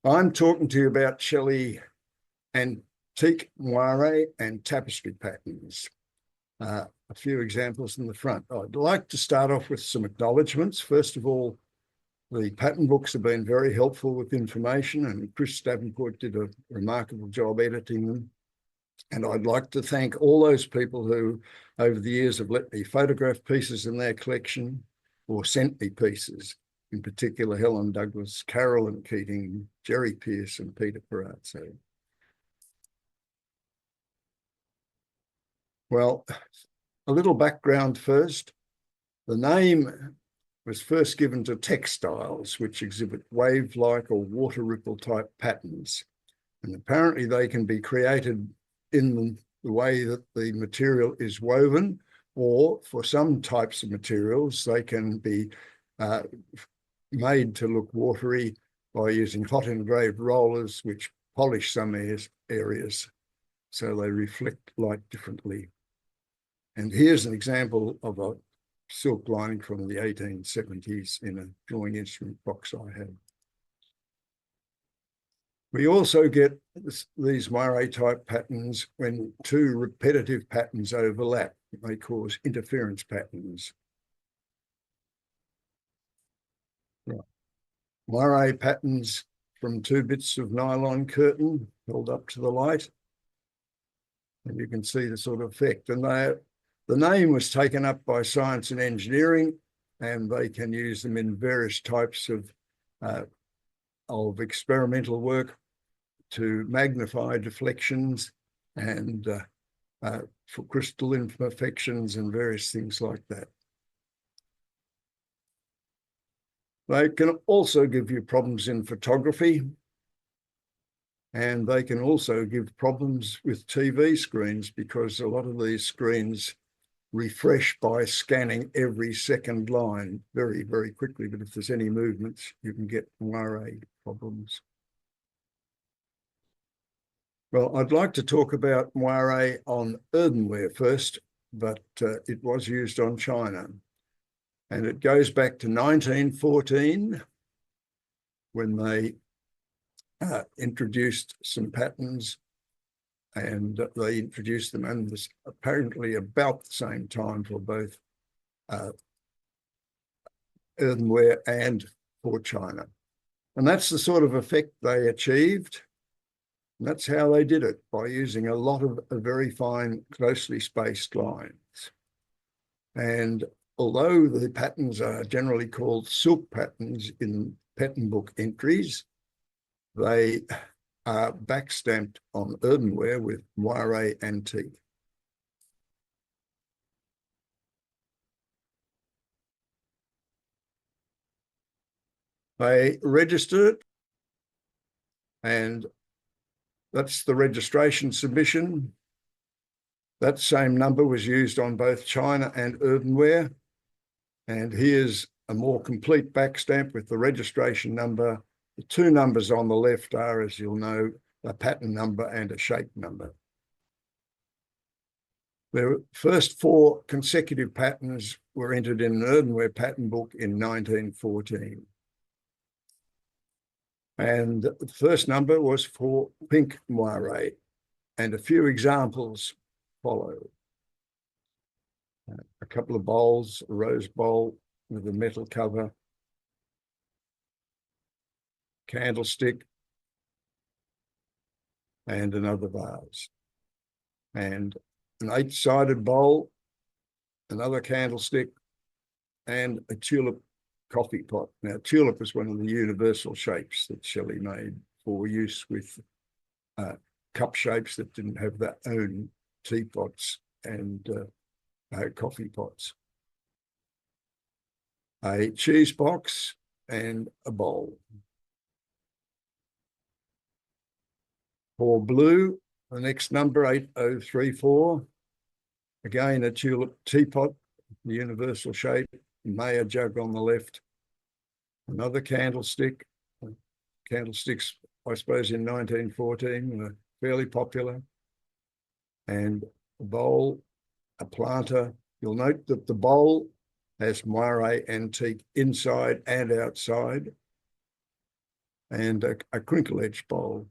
I'm talking to you about Shelley antique moire and tapestry patterns. A few examples in the front. I'd like to start off with some acknowledgements. First of all, the pattern books have been very helpful with information, and Chris Davenport did a remarkable job editing them. And I'd like to thank all those people who, over the years, have let me photograph pieces in their collection or sent me pieces, in particular Helen Douglas, Carolyn Keating, Jerry Pearce, and Peter Perazzo. Well, a little background first. The name was first given to textiles which exhibit wave-like or water ripple type patterns. And apparently they can be created in the way that the material is woven, or for some types of materials, they can be made to look watery by using hot engraved rollers which polish some areas so they reflect light differently. And here's an example of a silk lining from the 1870s in a drawing instrument box I have. We also get these moire type patterns when two repetitive patterns overlap. They cause interference patterns. Right. Moire patterns from two bits of nylon curtain held up to the light. And you can see the sort of effect. And the name was taken up by science and engineering, and they can use them in various types of experimental work to magnify deflections and for crystal imperfections and various things like that. They can also give you problems in photography, and they can also give problems with TV screens because a lot of these screens refresh by scanning every second line very, very quickly. But if there's any movements, you can get moire problems. Well, I'd like to talk about moire on earthenware first, but it was used on china. And it goes back to 1914 when they introduced some patterns, and they introduced them and was apparently about the same time for both earthenware and for china. And that's the sort of effect they achieved. And that's how they did it, by using a lot of very fine, closely spaced lines. And although the patterns are generally called silk patterns in pattern book entries, they are backstamped on earthenware with moire antique. They registered it, and that's the registration submission. That same number was used on both china and earthenware. And here's a more complete backstamp with the registration number. The two numbers on the left are, as you'll know, a pattern number and a shape number. The first four consecutive patterns were entered in an earthenware pattern book in 1914. And the first number was for pink moire, and a few examples follow. A couple of bowls, a rose bowl with a metal cover, candlestick, and another vase, and an 8-sided bowl, another candlestick, and a tulip coffee pot. Now, tulip is one of the universal shapes that Shelley made for use with cup shapes that didn't have their own teapots and coffee pots. A cheese box and a bowl. For blue, the next number, 8034. Again, a tulip teapot, the universal shape, Mayer jug on the left. Another candlestick. Candlesticks, I suppose, in 1914 were fairly popular. And a bowl, a planter. You'll note that the bowl has moire antique inside and outside. and a crinkle edge bowl.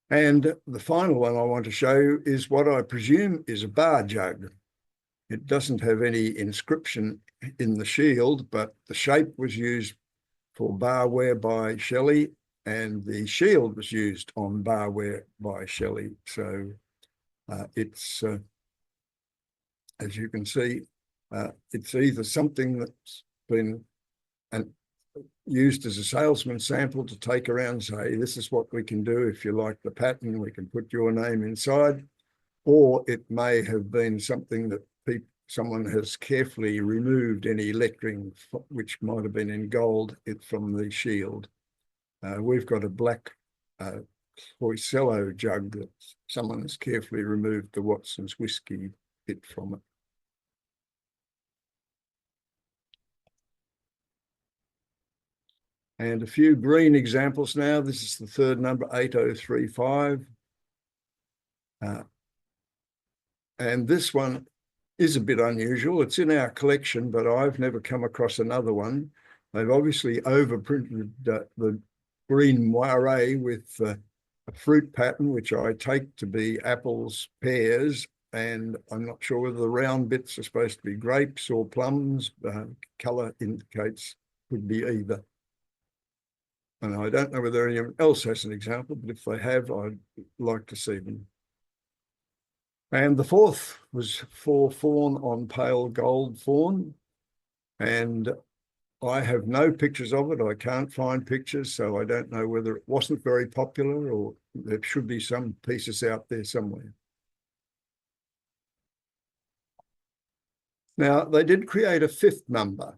And the final one I want to show you is what I presume is a bar jug. It doesn't have any inscription in the shield, but the shape was used for barware by Shelley, and the shield was used on barware by Shelley. So it's, as you can see, it's either something that's been used as a salesman sample to take around and say, this is what we can do. If you like the pattern, we can put your name inside. Or it may have been something that someone has carefully removed any lettering, which might have been in gold, from the shield. We've got a black Poicello jug that someone has carefully removed the Watson's whiskey bit from it. And a few green examples now. This is the third number, 8035. And this one is a bit unusual. It's in our collection, but I've never come across another one. They've obviously overprinted the green moire with a fruit pattern, which I take to be apples, pears, and I'm not sure whether the round bits are supposed to be grapes or plums. Colour indicates could be either. And I don't know whether anyone else has an example, but if they have, I'd like to see them. And the fourth was for fawn on pale gold fawn. And I have no pictures of it. I can't find pictures, so I don't know whether it wasn't very popular or there should be some pieces out there somewhere. Now, they did create a fifth number,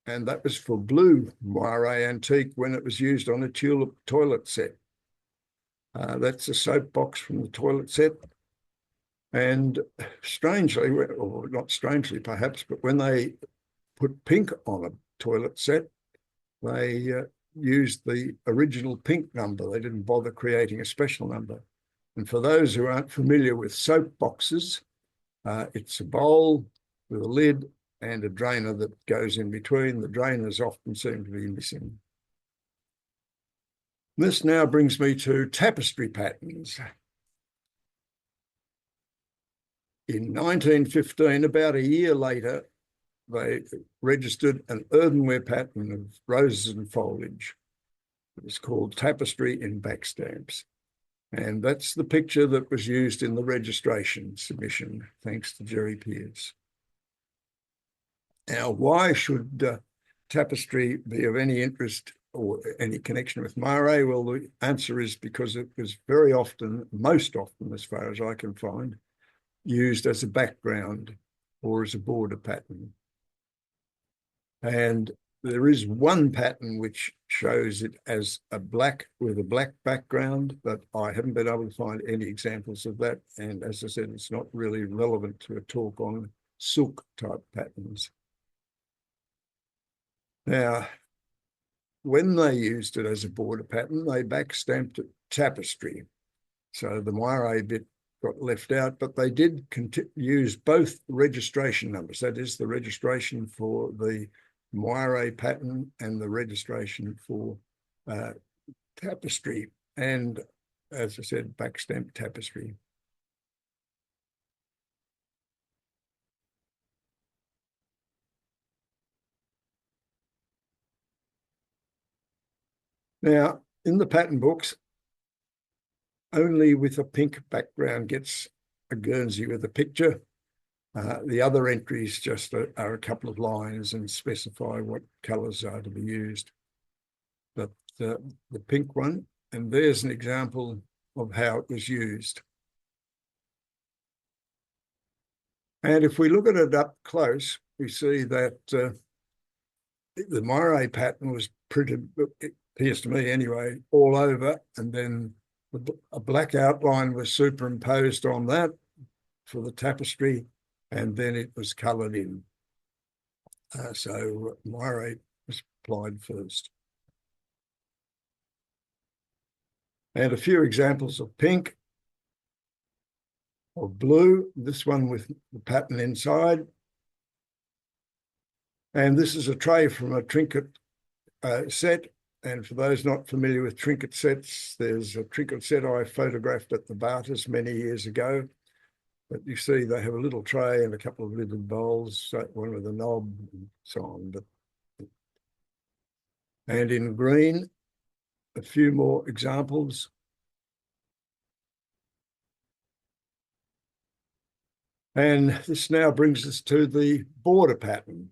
and that was for blue moire antique when it was used on a tulip toilet set. That's a soap box from the toilet set. And strangely, or not strangely perhaps, but when they put pink on a toilet set, they used the original pink number. They didn't bother creating a special number. And for those who aren't familiar with soap boxes, it's a bowl with a lid and a drainer that goes in between. The drainers often seem to be missing. This now brings me to tapestry patterns. In 1915, about a year later, they registered an earthenware pattern of roses and foliage. It was called Tapestry in backstamps. And that's the picture that was used in the registration submission, thanks to Jerry Pierce. Now, why should tapestry be of any interest or any connection with moire? Well, the answer is because it was very often, most often, as far as I can find, used as a background or as a border pattern. And there is one pattern which shows it as a black with a black background, but I haven't been able to find any examples of that. And as I said, it's not really relevant to a talk on silk type patterns. Now, when they used it as a border pattern, they backstamped it tapestry. So the moire bit got left out, but they did use both registration numbers. That is the registration for the moire pattern and the registration for tapestry. And as I said, backstamp tapestry. Now, in the pattern books, only with a pink background gets a Guernsey with a picture. The other entries just are a couple of lines and specify what colours are to be used. But the pink one, and there's an example of how it was used. And if we look at it up close, we see that the moire pattern was printed, it appears to me anyway, all over, and then a black outline was superimposed on that for the tapestry, and then it was coloured in. So moire was applied first. And a few examples of pink, of blue, this one with the pattern inside. And this is a tray from a trinket set, And for those not familiar with trinket sets, there's a trinket set I photographed at the Barters many years ago. But you see they have a little tray and a couple of little bowls, one with a knob and so on. And in green, a few more examples. And this now brings us to the border pattern.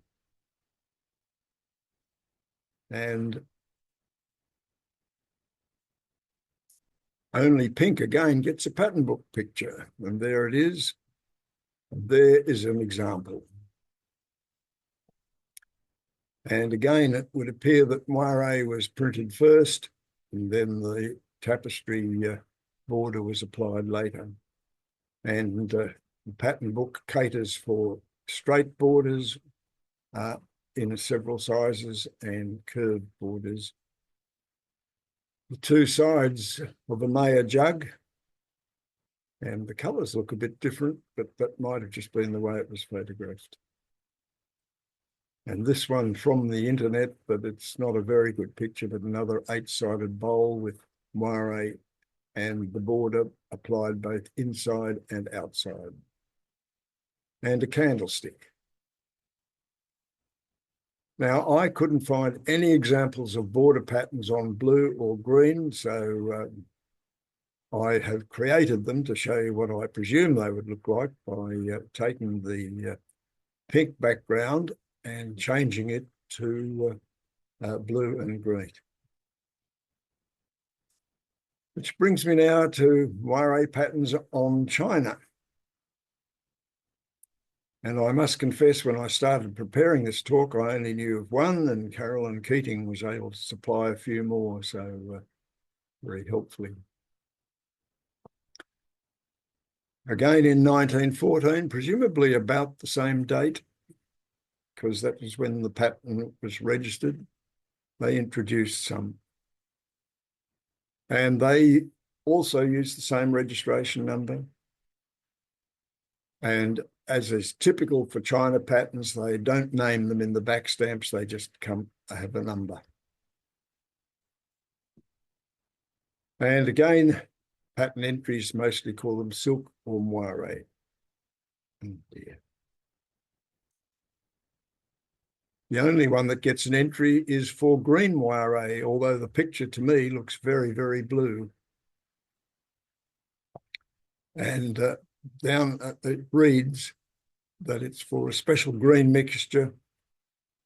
And only pink again gets a pattern book picture. And there it is. There is an example. And again, it would appear that moire was printed first, and then the tapestry border was applied later. And the pattern book caters for straight borders in several sizes and curved borders. The two sides of a Maya jug, and the colours look a bit different, but that might have just been the way it was photographed. And this one from the internet, but it's not a very good picture, but another 8-sided bowl with moire and the border applied both inside and outside. And a candlestick. Now, I couldn't find any examples of border patterns on blue or green, so I have created them to show you what I presume they would look like by taking the pink background and changing it to blue and green. Which brings me now to moire patterns on china. And I must confess, when I started preparing this talk, I only knew of one, and Carolyn Keating was able to supply a few more, so very helpfully. Again in 1914, presumably about the same date, because that was when the pattern was registered, they introduced some. And they also used the same registration number. And as is typical for China patterns, they don't name them in the back stamps, they just have a number. And again, pattern entries mostly call them silk or moire. Oh dear. The only one that gets an entry is for green moire, although the picture to me looks very, very blue. And down it reads that it's for a special green mixture,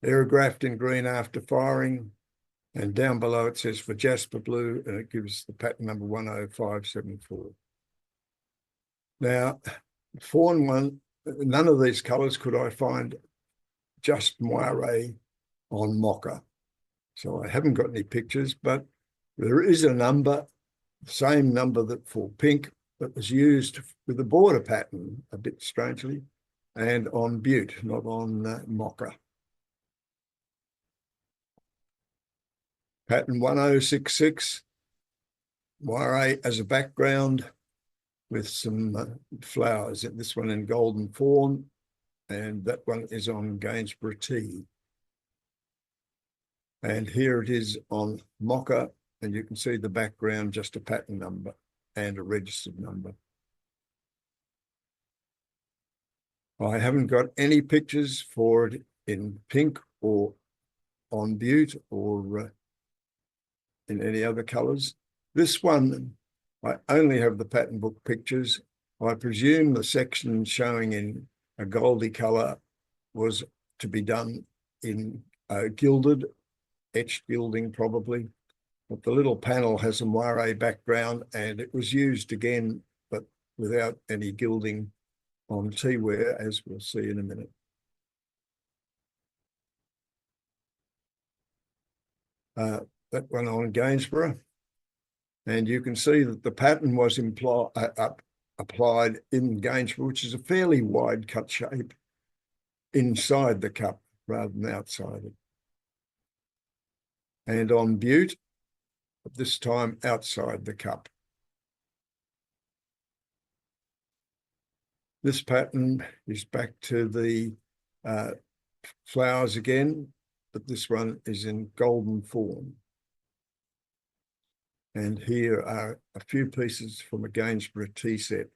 aerographed in green after firing, and down below it says for Jasper blue, and it gives the pattern number 10574. Now, fawn one, none of these colours could I find just moire on mocha. So I haven't got any pictures, but there is a number, the same number that for pink, that was used with the border pattern, a bit strangely, and on butte, not on mocha. Pattern 1066, moire as a background with some flowers. This one in golden fawn, and that one is on Gainsborough tea. And here it is on mocha, and you can see the background, just a pattern number and a registered number. I haven't got any pictures for it in pink or on butte or in any other colours. This one, I only have the pattern book pictures. I presume the section showing in a goldy colour was to be done in gilded, etched gilding probably. But the little panel has a moire background, and it was used again, but without any gilding on teaware, as we'll see in a minute. That one on Gainsborough. And you can see that the pattern was applied in Gainsborough, which is a fairly wide cut shape, inside the cup rather than outside it. And on butte, this time outside the cup. This pattern is back to the flowers again, but this one is in golden fawn. And here are a few pieces from a Gainsborough tea set.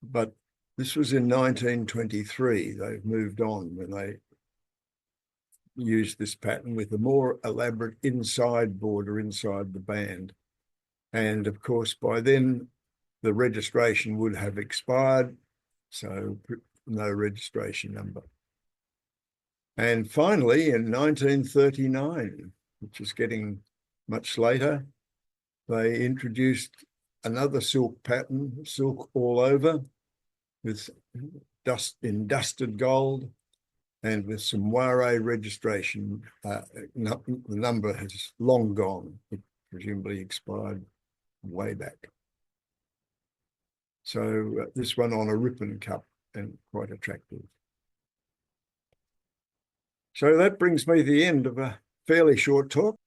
But this was in 1923. They've moved on when they used this pattern with a more elaborate inside border inside the band. And of course, by then, the registration would have expired, so no registration number. And finally, in 1939, which is getting much later, they introduced another silk pattern, silk all over, with dust in dusted gold and with some Moire registration. The number has long gone. It presumably expired way back. So this one on a ribbon cup and quite attractive. So that brings me to the end of a fairly short talk.